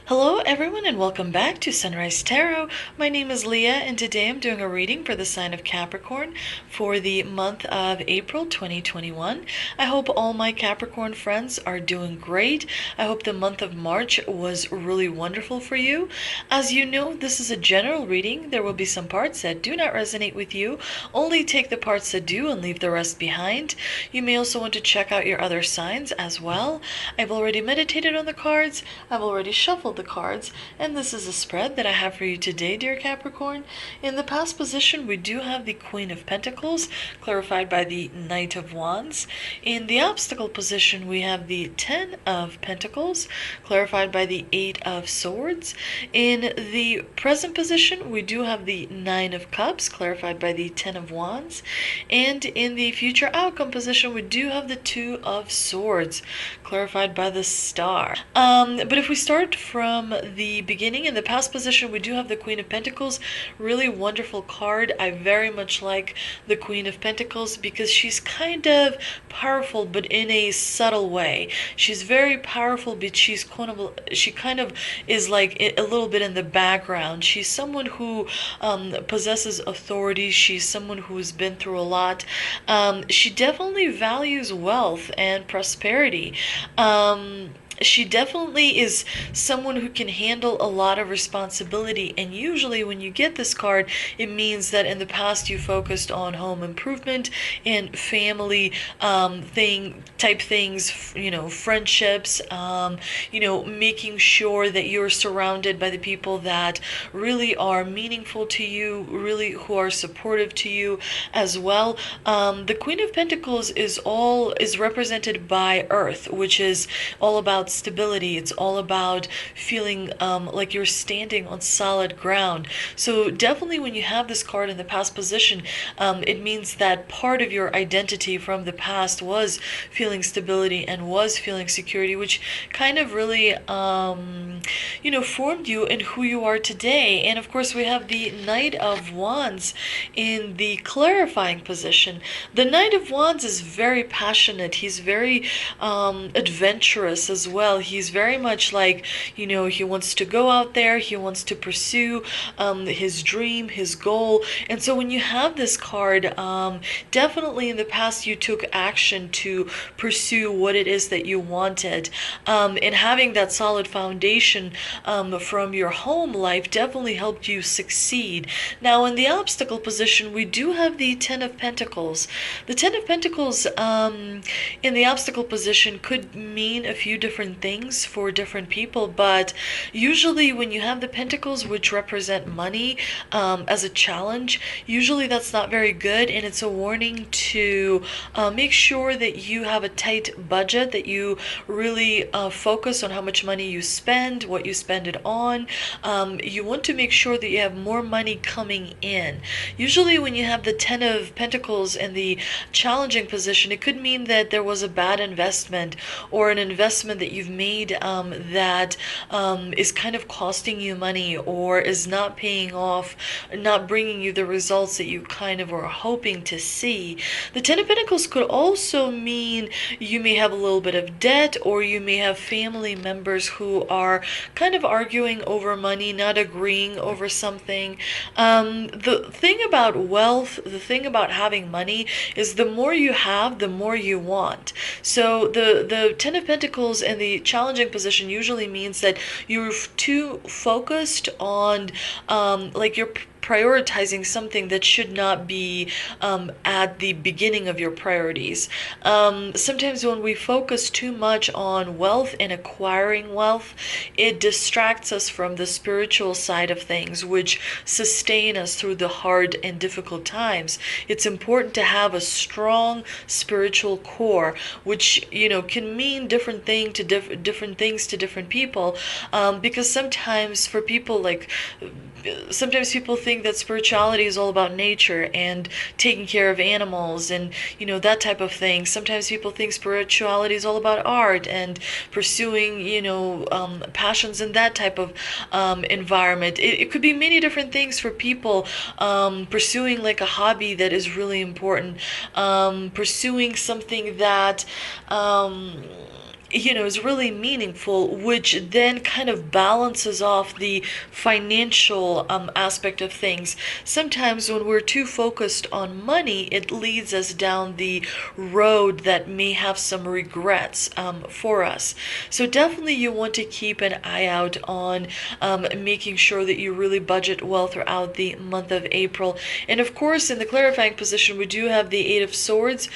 Hello everyone and welcome back to Sunrise Tarot. My name is Leah and today I'm doing a reading for the sign of Capricorn for the month of April 2021. I hope all my Capricorn friends are doing great. I hope the month of March was really wonderful for you. As you know, this is a general reading. There will be some parts that do not resonate with you. Only take the parts that do and leave the rest behind. You may also want to check out your other signs as well. I've already meditated on the cards. I've already shuffled the cards, and this is a spread that I have for you today, dear Capricorn. In the past position, we do have the Queen of Pentacles, clarified by the Knight of Wands. In the obstacle position, we have the Ten of Pentacles, clarified by the Eight of Swords. In the present position, we do have the Nine of Cups, clarified by the Ten of Wands. And in the future outcome position, we do have the Two of Swords, clarified by the Star. But if we start from the beginning, in the past position, we do have the Queen of Pentacles. Really wonderful card. I very much like the Queen of Pentacles because she's kind of powerful, but in a subtle way. She's very powerful, but she kind of is like a little bit in the background. She's someone who possesses authority. She's someone who's been through a lot. She definitely values wealth and prosperity. She definitely is someone who can handle a lot of responsibility, and usually when you get this card, it means that in the past you focused on home improvement and family type things, friendships, making sure that you're surrounded by the people that really are meaningful to you, really who are supportive to you as well. The Queen of Pentacles is represented by Earth, which is all about stability. It's all about feeling like you're standing on solid ground. So definitely when you have this card in the past position, it means that part of your identity from the past was feeling stability and was feeling security, which kind of really formed you in who you are today. And of course we have the Knight of Wands in the clarifying position. The Knight of Wands is very passionate. He's very adventurous as well. He's very much like, he wants to go out there, he wants to pursue his dream, his goal. And so when you have this card, definitely in the past you took action to pursue what it is that you wanted. And having that solid foundation from your home life definitely helped you succeed. Now in the obstacle position, we do have the Ten of Pentacles. The Ten of Pentacles in the obstacle position could mean a few different things for different people, but usually when you have the pentacles, which represent money, as a challenge, usually that's not very good, and it's a warning to make sure that you have a tight budget, that you really focus on how much money you spend, what you spend it on. You want to make sure that you have more money coming in. Usually when you have the Ten of Pentacles in the challenging position, it could mean that there was a bad investment or an investment that you've made that is kind of costing you money or is not paying off, not bringing you the results that you kind of were hoping to see. The Ten of Pentacles could also mean you may have a little bit of debt, or you may have family members who are kind of arguing over money, not agreeing over something. The thing about wealth, the thing about having money, is the more you have, the more you want. So the Ten of Pentacles in the challenging position usually means that you're too focused on like you're prioritizing something that should not be at the beginning of your priorities. Sometimes when we focus too much on wealth and acquiring wealth, it distracts us from the spiritual side of things, which sustain us through the hard and difficult times. It's important to have a strong spiritual core, which can mean different things to different people, because sometimes for people sometimes people think that spirituality is all about nature and taking care of animals and that type of thing. Sometimes people think spirituality is all about art and pursuing passions in that type of environment. It could be many different things for people. Pursuing like a hobby that is really important, pursuing something that is really meaningful, which then kind of balances off the financial aspect of things. Sometimes when we're too focused on money, it leads us down the road that may have some regrets for us. So definitely you want to keep an eye out on making sure that you really budget well throughout the month of April. And of course, in the clarifying position, we do have the Eight of Swords.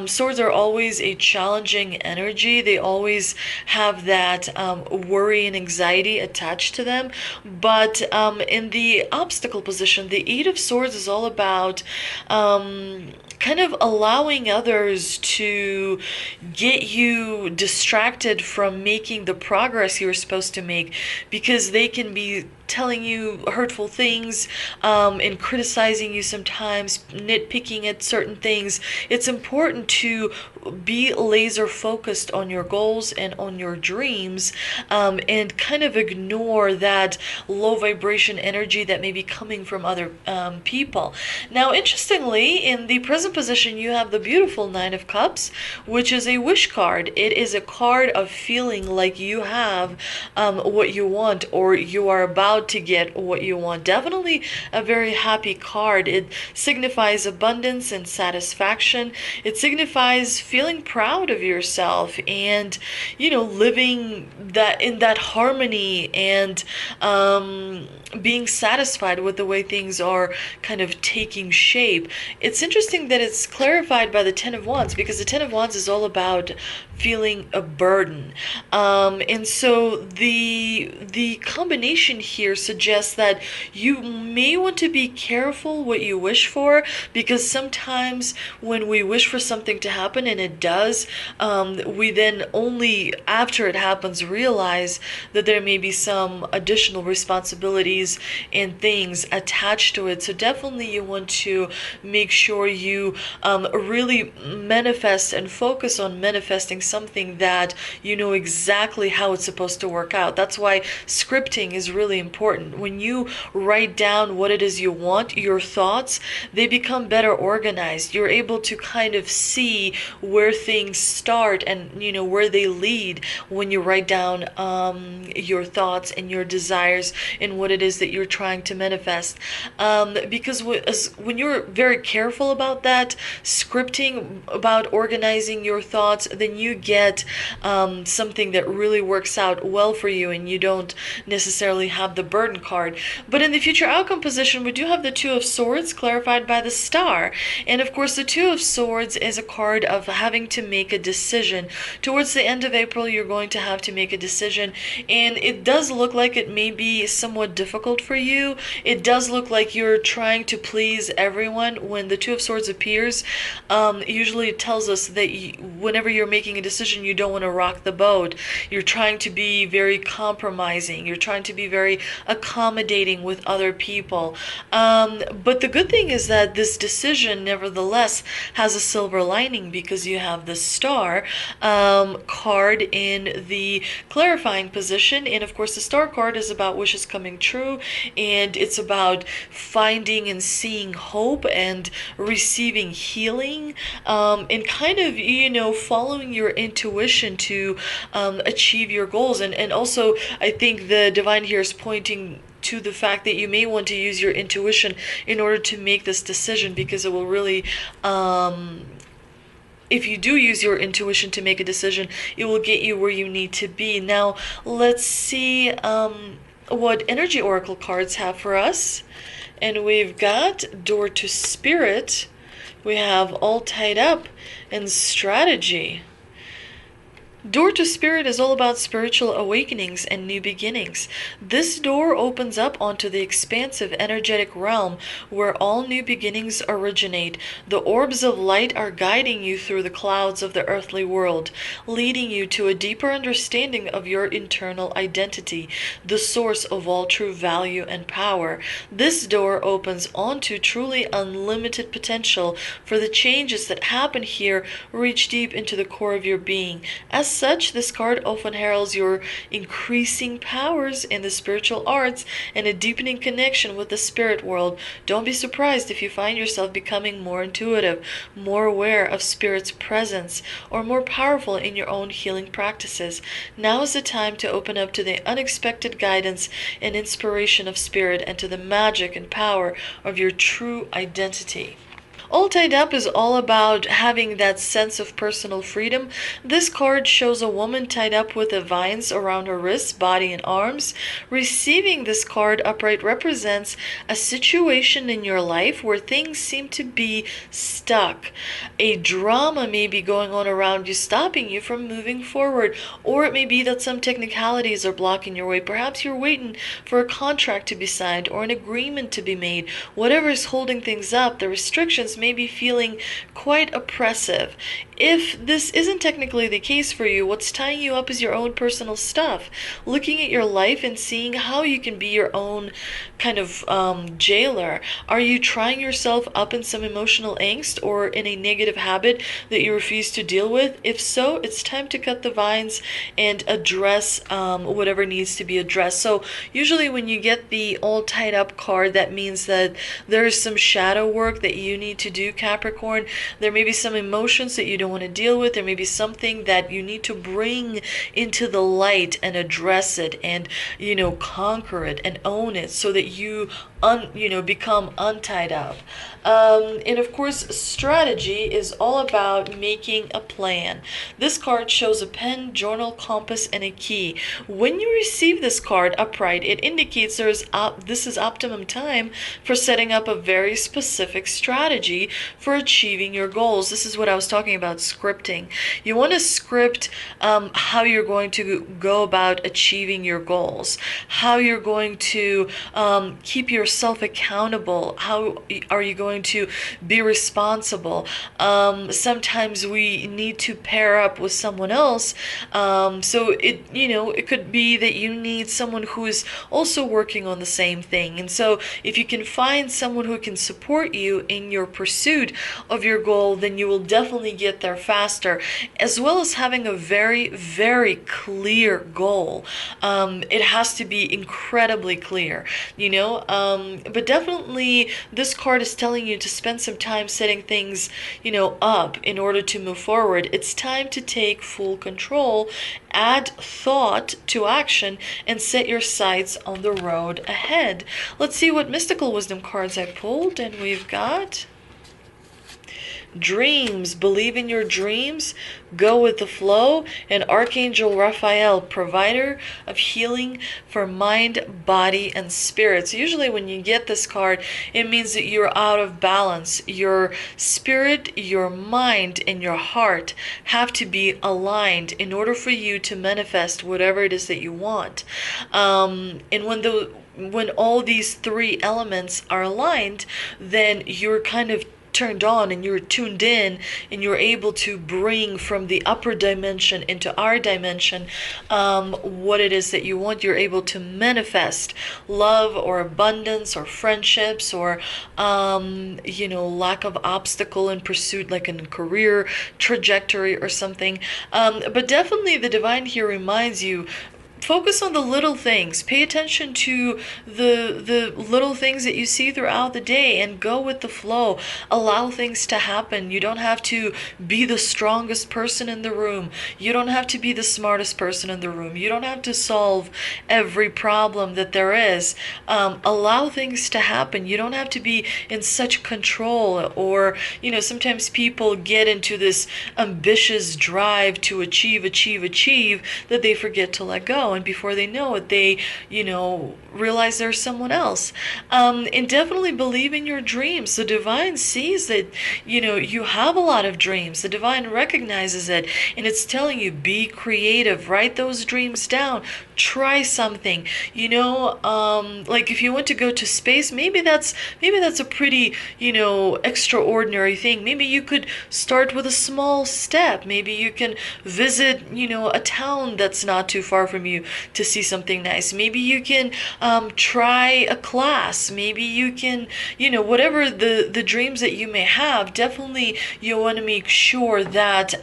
Swords are always a challenging energy. They always have that worry and anxiety attached to them. But in the obstacle position, the Eight of Swords is all about kind of allowing others to get you distracted from making the progress you're supposed to make, because they can be telling you hurtful things and criticizing you sometimes, nitpicking at certain things. It's important to be laser focused on your goals and on your dreams, and kind of ignore that low vibration energy that may be coming from other people. Now, interestingly, in the present position, you have the beautiful Nine of Cups, which is a wish card. It is a card of feeling like you have what you want, or you are about to get what you want. Definitely a very happy card. It signifies abundance and satisfaction. It signifies feeling proud of yourself and living that in that harmony, and being satisfied with the way things are kind of taking shape. It's interesting that it's clarified by the Ten of Wands, because the Ten of Wands is all about feeling a burden. And so the combination here suggests that you may want to be careful what you wish for, because sometimes when we wish for something to happen and it does, we then only after it happens realize that there may be some additional responsibilities and things attached to it. So definitely you want to make sure you really manifest and focus on manifesting something that you know exactly how it's supposed to work out. That's why scripting is really important. When you write down what it is you want, your thoughts, they become better organized. You're able to kind of see where things start and where they lead when you write down your thoughts and your desires and what it is that you're trying to manifest. Because when you're very careful about that, scripting, about organizing your thoughts, then you get something that really works out well for you, and you don't necessarily have the burden card. But in the future outcome position, we do have the Two of Swords clarified by the Star. And of course, the Two of Swords is a card of having to make a decision. Towards the end of April, you're going to have to make a decision, and it does look like it may be somewhat difficult for you. It does look like you're trying to please everyone. When the Two of Swords appears, usually it tells us that whenever you're making a decision, you don't want to rock the boat. You're trying to be very compromising. You're trying to be very accommodating with other people. But the good thing is that this decision, nevertheless, has a silver lining, because you have the Star card in the clarifying position. And of course, the Star card is about wishes coming true, and it's about finding and seeing hope and receiving healing, and kind of following your intuition to achieve your goals. And also, I think the Divine here is pointing to the fact that you may want to use your intuition in order to make this decision, because it will really if you do use your intuition to make a decision, it will get you where you need to be. Now, let's see what energy oracle cards have for us. And we've got Door to Spirit. We have All Tied Up and Strategy. Door to Spirit is all about spiritual awakenings and new beginnings. This door opens up onto the expansive energetic realm where all new beginnings originate. The orbs of light are guiding you through the clouds of the earthly world, leading you to a deeper understanding of your internal identity, the source of all true value and power. This door opens onto truly unlimited potential, for the changes that happen here reach deep into the core of your being. As As such, this card often heralds your increasing powers in the spiritual arts and a deepening connection with the spirit world. Don't be surprised if you find yourself becoming more intuitive, more aware of spirit's presence, or more powerful in your own healing practices. Now is the time to open up to the unexpected guidance and inspiration of spirit and to the magic and power of your true identity. All Tied Up is all about having that sense of personal freedom. This card shows a woman tied up with the vines around her wrists, body, and arms. Receiving this card upright represents a situation in your life where things seem to be stuck. A drama may be going on around you, stopping you from moving forward, or it may be that some technicalities are blocking your way. Perhaps you're waiting for a contract to be signed or an agreement to be made. Whatever is holding things up, the restrictions may be feeling quite oppressive. If this isn't technically the case for you, what's tying you up is your own personal stuff. Looking at your life and seeing how you can be your own kind of jailer. Are you trying yourself up in some emotional angst or in a negative habit that you refuse to deal with? If so, it's time to cut the vines and address whatever needs to be addressed. So usually when you get the All Tied Up card, that means that there is some shadow work that you need to do, Capricorn. There may be some emotions that you don't want to deal with. There may be something that you need to bring into the light and address it and, conquer it and own it so that you become untied up. And of course, strategy is all about making a plan. This card shows a pen, journal, compass, and a key. When you receive this card upright, it indicates this is optimum time for setting up a very specific strategy for achieving your goals. This is what I was talking about, scripting. You want to script how you're going to go about achieving your goals, how you're going to keep yourself accountable, how are you going to be responsible. Sometimes we need to pair up with someone else, so it could be that you need someone who is also working on the same thing. And so if you can find someone who can support you in your pursuit of your goal, then you will definitely get there faster, as well as having a very, very clear goal. It has to be incredibly clear, but definitely this card is telling you to spend some time setting things, up in order to move forward. It's time to take full control, add thought to action, and set your sights on the road ahead. Let's see what mystical wisdom cards I pulled, and we've got dreams. Believe in your dreams, go with the flow, and Archangel Raphael, provider of healing for mind, body, and spirit. So usually when you get this card, it means that you're out of balance. Your spirit, your mind, and your heart have to be aligned in order for you to manifest whatever it is that you want. And when all these three elements are aligned, then you're kind of turned on and you're tuned in and you're able to bring from the upper dimension into our dimension what it is that you want. You're able to manifest love or abundance or friendships or lack of obstacle in pursuit, like in career trajectory or something. But definitely the divine here reminds you, focus on the little things. Pay attention to the little things that you see throughout the day and go with the flow. Allow things to happen. You don't have to be the strongest person in the room. You don't have to be the smartest person in the room. You don't have to solve every problem that there is. Allow things to happen. You don't have to be in such control, or sometimes people get into this ambitious drive to achieve that they forget to let go. And before they know it, they, realize there's someone else. And definitely believe in your dreams. The divine sees that, you have a lot of dreams. The divine recognizes it, and it's telling you, be creative. Write those dreams down. Try something. Like if you want to go to space, maybe that's a pretty, extraordinary thing. Maybe you could start with a small step. Maybe you can visit, a town that's not too far from you. you to see something nice. Maybe you can try a class. Maybe you can, whatever the dreams that you may have, definitely you want to make sure that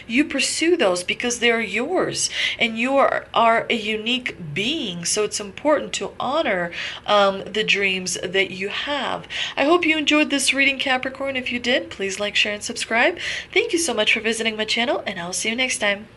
you pursue those because they're yours and you are a unique being. So it's important to honor the dreams that you have. I hope you enjoyed this reading, Capricorn. If you did, please like, share, and subscribe. Thank you so much for visiting my channel, and I'll see you next time.